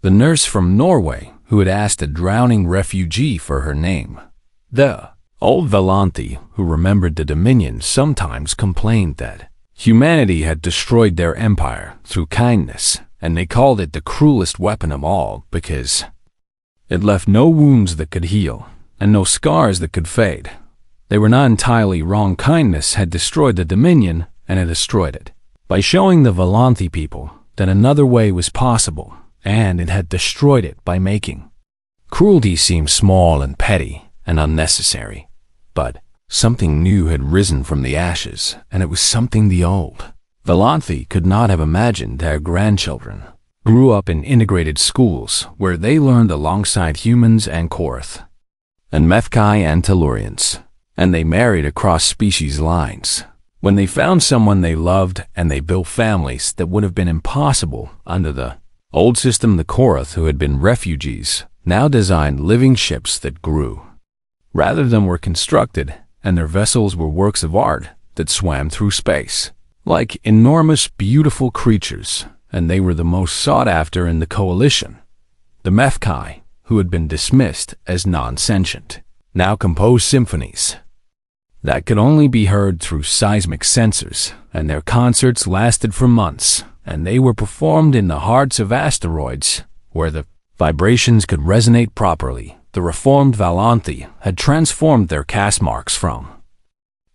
the nurse from Norway, who had asked a drowning refugee for her name. The old Valanti, who remembered the Dominion, sometimes complained that humanity had destroyed their empire through kindness, and they called it the cruelest weapon of all because it left no wounds that could heal and no scars that could fade. They were not entirely wrong. Kindness had destroyed the Dominion, and it destroyed it by showing the Valanti people that another way was possible, and it had destroyed it by making cruelty seem small and petty and unnecessary. But something new had risen from the ashes, and it was something the old Valanthi could not have imagined. Their grandchildren grew up in integrated schools where they learned alongside humans and Korath, and Methkai and Tellurians, and they married across species lines. When they found someone they loved, and they built families that would have been impossible under the old system, the Korath, who had been refugees, now designed living ships that grew rather than were constructed, and their vessels were works of art that swam through space like enormous, beautiful creatures, and they were the most sought after in the coalition. The Methkai, who had been dismissed as non-sentient, now composed symphonies that could only be heard through seismic sensors, and their concerts lasted for months, and they were performed in the hearts of asteroids where the vibrations could resonate properly. The reformed Valanthi had transformed their caste marks from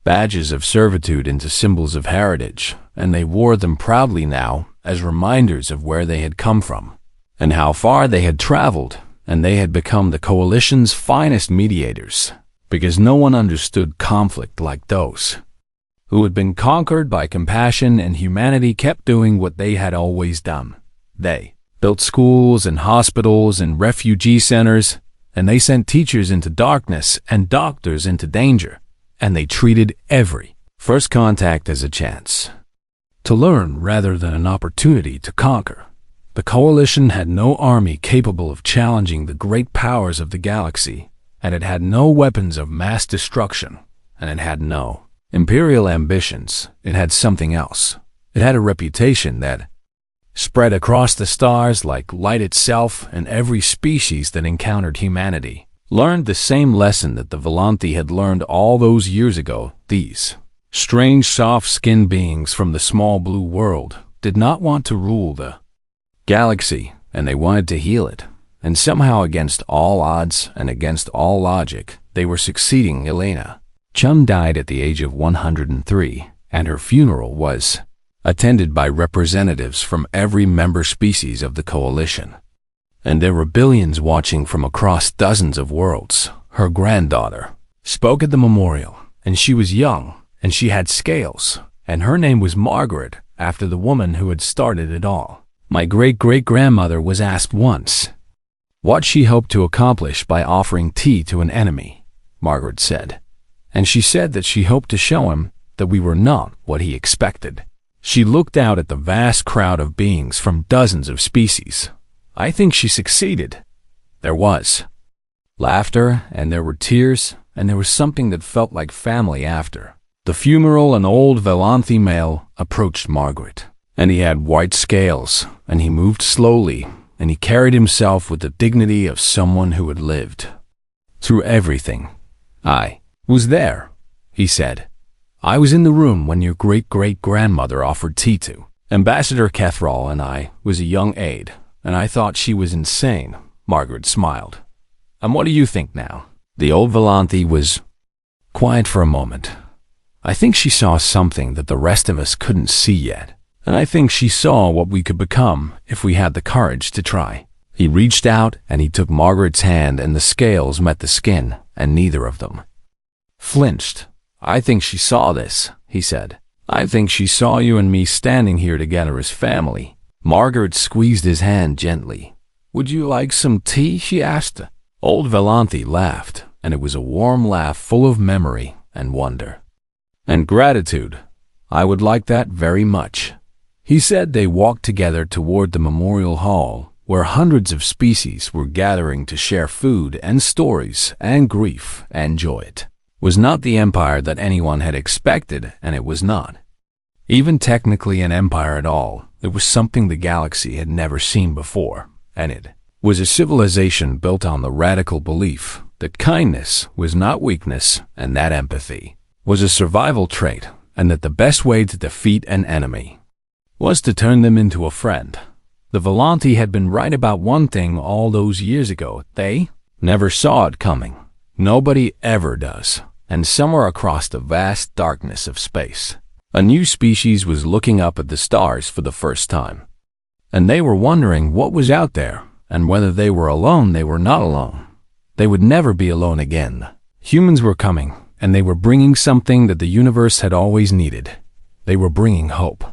badges of servitude into symbols of heritage, and they wore them proudly now as reminders of where they had come from and how far they had traveled, and they had become the coalition's finest mediators, because no one understood conflict like those who had been conquered by compassion, and humanity kept doing what they had always done. They built schools and hospitals and refugee centers, and they sent teachers into darkness and doctors into danger, and they treated every first contact as a chance to learn rather than an opportunity to conquer. The coalition had no army capable of challenging the great powers of the galaxy, and it had no weapons of mass destruction, and it had no imperial ambitions. It had something else. It had a reputation that spread across the stars like light itself, and every species that encountered humanity learned the same lesson that the Valanthi had learned all those years ago. These strange, soft-skinned beings from the small blue world did not want to rule the galaxy, and they wanted to heal it. And somehow, against all odds and against all logic, they were succeeding. Elena Chun died at the age of 103, and her funeral was attended by representatives from every member species of the coalition. And there were billions watching from across dozens of worlds. Her granddaughter spoke at the memorial, and she was young, and she had scales, and her name was Margaret, after the woman who had started it all. My great-great-grandmother was asked once what she hoped to accomplish by offering tea to an enemy, Margaret said, and she said that she hoped to show him that we were not what he expected. She looked out at the vast crowd of beings from dozens of species. I think she succeeded. There was laughter, and there were tears, and there was something that felt like family after the funeral. An old Valanthi male approached Margaret, and he had white scales, and he moved slowly, and he carried himself with the dignity of someone who had lived through everything. I was there, he said. I was in the room when your great-great-grandmother offered tea to Ambassador Kethral, and I was a young aide, and I thought she was insane. Margaret smiled. And what do you think now? The old Volante was quiet for a moment. I think she saw something that the rest of us couldn't see yet, and I think she saw what we could become if we had the courage to try. He reached out and he took Margaret's hand, and the scales met the skin, and neither of them flinched. "I think she saw this," he said. "I think she saw you and me standing here together as family." Margaret squeezed his hand gently. "Would you like some tea?" she asked. Old Volante laughed, and it was a warm laugh full of memory and wonder and gratitude. "I would like that very much," he said. They walked together toward the memorial hall, where hundreds of species were gathering to share food and stories and grief and joy. It was not the empire that anyone had expected, and it was not even technically an empire at all. It was something the galaxy had never seen before, and it was a civilization built on the radical belief that kindness was not weakness, and that empathy was a survival trait, and that the best way to defeat an enemy was to turn them into a friend. The Volante had been right about one thing all those years ago. They never saw it coming. Nobody ever does. And somewhere across the vast darkness of space, a new species was looking up at the stars for the first time. And they were wondering what was out there, and whether they were alone. They were not alone. They would never be alone again. Humans were coming, and they were bringing something that the universe had always needed. They were bringing hope.